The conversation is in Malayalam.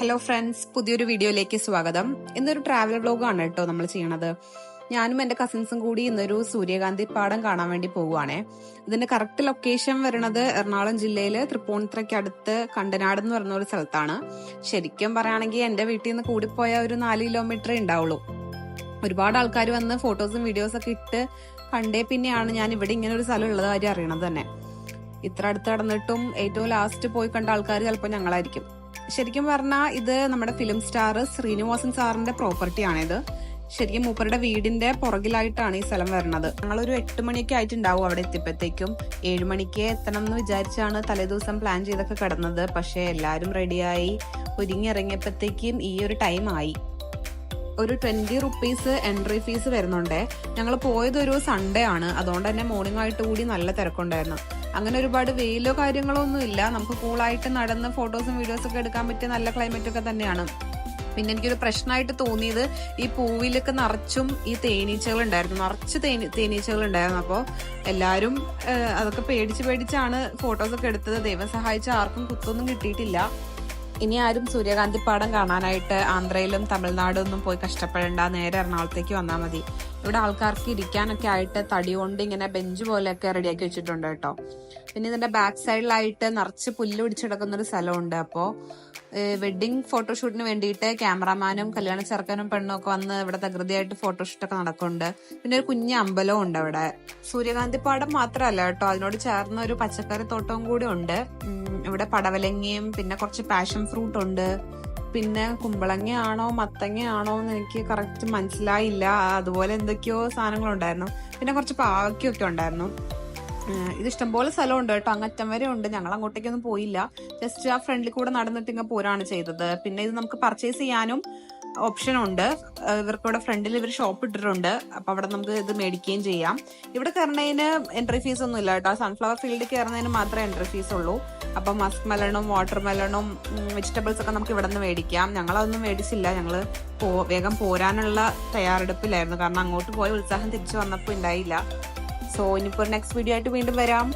ഹലോ ഫ്രണ്ട്സ്, പുതിയൊരു വീഡിയോയിലേക്ക് സ്വാഗതം. ഇന്നൊരു ട്രാവൽ വ്ലോഗാണ് കേട്ടോ നമ്മൾ ചെയ്യണത്. ഞാനും എന്റെ കസിൻസും കൂടി ഇന്നൊരു സൂര്യകാന്തി പാടം കാണാൻ വേണ്ടി പോവുകയാണേ. ഇതിന്റെ കറക്റ്റ് ലൊക്കേഷൻ വരുന്നത് എറണാകുളം ജില്ലയില് തൃപ്പൂണിത്തുറയ്ക്ക് അടുത്ത് കണ്ടനാട് എന്ന് പറയുന്ന ഒരു സ്ഥലത്താണ്. ശരിക്കും പറയുകയാണെങ്കിൽ എന്റെ വീട്ടിൽ നിന്ന് കൂടിപ്പോയ ഒരു 4 കിലോമീറ്റർ ഉണ്ടാവുള്ളൂ. ഒരുപാട് ആൾക്കാർ വന്ന് ഫോട്ടോസും വീഡിയോസും ഒക്കെ ഇട്ട് കണ്ടേ പിന്നെയാണ് ഞാൻ ഇവിടെ ഇങ്ങനെ ഒരു സ്ഥലം ഉള്ളത് കാര്യം അറിയണത് തന്നെ. ഇത്ര അടുത്ത് കടന്നിട്ടും ഏറ്റവും ലാസ്റ്റ് പോയി കണ്ട ആൾക്കാർ ചിലപ്പോൾ ഞങ്ങളായിരിക്കും. ശരിക്കും പറഞ്ഞാൽ ഇത് നമ്മുടെ ഫിലിം സ്റ്റാർ ശ്രീനിവാസൻ സാറിന്റെ പ്രോപ്പർട്ടിയാണിത്. ശരിക്കും മൂപ്പരുടെ വീടിന്റെ പുറകിലായിട്ടാണ് ഈ സ്ഥലം വരുന്നത്. ഞങ്ങളൊരു 8 മണിയൊക്കെ ആയിട്ടുണ്ടാവും അവിടെ എത്തിയപ്പോഴത്തേക്കും. 7 മണിക്ക് എത്തണം എന്ന് വിചാരിച്ചാണ് തലേദിവസം പ്ലാൻ ചെയ്തൊക്കെ കിടന്നത്. പക്ഷെ എല്ലാരും റെഡിയായി ഒരുങ്ങി ഇറങ്ങിയപ്പോഴത്തേക്കും ഈ ഒരു ടൈം ആയി. ഒരു 20 റുപ്പീസ് എൻട്രി ഫീസ് വരുന്നുണ്ടേ. ഞങ്ങൾ പോയത് ഒരു സൺഡേ ആണ്, അതുകൊണ്ട് തന്നെ മോർണിംഗ് ആയിട്ട് കൂടി നല്ല തിരക്കുണ്ടായിരുന്നു. അങ്ങനെ ഒരുപാട് വെയിലോ കാര്യങ്ങളോ ഒന്നും ഇല്ല. നമുക്ക് കൂളായിട്ട് നടന്ന് ഫോട്ടോസും വീഡിയോസും ഒക്കെ എടുക്കാൻ പറ്റിയ നല്ല ക്ലൈമറ്റ് ഒക്കെ തന്നെയാണ്. പിന്നെ എനിക്കൊരു പ്രശ്നമായിട്ട് തോന്നിയത് ഈ പൂവിലൊക്കെ നിറച്ചും ഈ തേനീച്ചകൾ ഉണ്ടായിരുന്നു, നിറച്ച് തേനീച്ചകൾ ഉണ്ടായിരുന്നു. അപ്പോൾ എല്ലാവരും അതൊക്കെ പേടിച്ചാണ് ഫോട്ടോസൊക്കെ എടുത്തത്. ദൈവം സഹായിച്ച ആർക്കും കുത്തൊന്നും കിട്ടിയിട്ടില്ല. ഇനി ആരും സൂര്യകാന്തി പാടം കാണാനായിട്ട് ആന്ധ്രയിലും തമിഴ്നാടും ഒന്നും പോയി കഷ്ടപ്പെടേണ്ട, നേരെ എറണാകുളത്തേക്ക് വന്നാൽ മതി. ഇവിടെ ആൾക്കാർക്ക് ഇരിക്കാനൊക്കെ ആയിട്ട് തടി കൊണ്ട് ഇങ്ങനെ ബെഞ്ച് പോലെയൊക്കെ റെഡിയാക്കി വെച്ചിട്ടുണ്ട് കേട്ടോ. പിന്നെ ഇതിന്റെ ബാക്ക് സൈഡിലായിട്ട് നിറച്ച് പുല്ല് പിടിച്ചെടുക്കുന്ന ഒരു സ്ഥലമുണ്ട്. അപ്പോൾ വെഡിങ് ഫോട്ടോഷൂട്ടിന് വേണ്ടിയിട്ട് ക്യാമറാമാനും കല്യാണ ചെറുക്കനും പെണ്ണും ഒക്കെ വന്ന് ഇവിടെ തകൃതിയായിട്ട് ഫോട്ടോഷൂട്ടൊക്കെ നടക്കുന്നുണ്ട്. പിന്നെ ഒരു കുഞ്ഞ് അമ്പലവും ഉണ്ട് അവിടെ. സൂര്യകാന്തി പാടം മാത്രമല്ല കേട്ടോ, അതിനോട് ചേർന്ന ഒരു പച്ചക്കറി തോട്ടവും കൂടി ഉണ്ട്. ഇവിടെ പടവലങ്ങയും പിന്നെ കുറച്ച് പാഷൻ ഫ്രൂട്ട് ഉണ്ട്. പിന്നെ കുമ്പളങ്ങയാണോ മത്തങ്ങയാണോ എന്ന് എനിക്ക് കറക്റ്റ് മനസ്സിലായില്ല. അതുപോലെ എന്തൊക്കെയോ സാധനങ്ങളുണ്ടായിരുന്നു. പിന്നെ കുറച്ച് പാവയ്ക്കൊക്കെ ഉണ്ടായിരുന്നു. ഇത് ഇഷ്ടംപോലെ സ്ഥലമുണ്ട് കേട്ടോ, അങ്ങറ്റം വരെ ഉണ്ട്. ഞങ്ങൾ അങ്ങോട്ടേക്കൊന്നും പോയില്ല, ജസ്റ്റ് ആ ഫ്രണ്ടിൽ കൂടെ നടന്നിട്ട് ഇങ്ങനെ പോരാണ് ചെയ്തത്. പിന്നെ ഇത് നമുക്ക് പർച്ചേസ് ചെയ്യാനും ഓപ്ഷൻ ഉണ്ട്. ഇവർക്കിവിടെ ഫ്രണ്ടിൽ ഇവർ ഷോപ്പ് ഇട്ടിട്ടുണ്ട്. അപ്പൊ അവിടെ നമുക്ക് ഇത് മേടിക്കുകയും ചെയ്യാം. ഇവിടെ കയറുന്നതിന് എൻട്രി ഫീസ് ഒന്നും ഇല്ല കേട്ടോ. സൺഫ്ലവർ ഫീൽഡിൽ കയറുന്നതിന് മാത്രമേ എൻട്രി ഫീസ് ഉള്ളൂ. അപ്പൊ മസ്ക് മെലണും വാട്ടർ മെലണും വെജിറ്റബിൾസ് ഒക്കെ നമുക്ക് ഇവിടെ നിന്ന് മേടിക്കാം. ഞങ്ങളതൊന്നും മേടിച്ചില്ല, ഞങ്ങള് വേഗം പോരാനുള്ള തയ്യാറെടുപ്പിലായിരുന്നു. കാരണം അങ്ങോട്ട് പോയ ഉത്സാഹം തിരിച്ചു വന്നപ്പോൾ ഉണ്ടായില്ല. സോ ഇനിയിപ്പോ നെക്സ്റ്റ് വീഡിയോ ആയിട്ട് വീണ്ടും വരാം.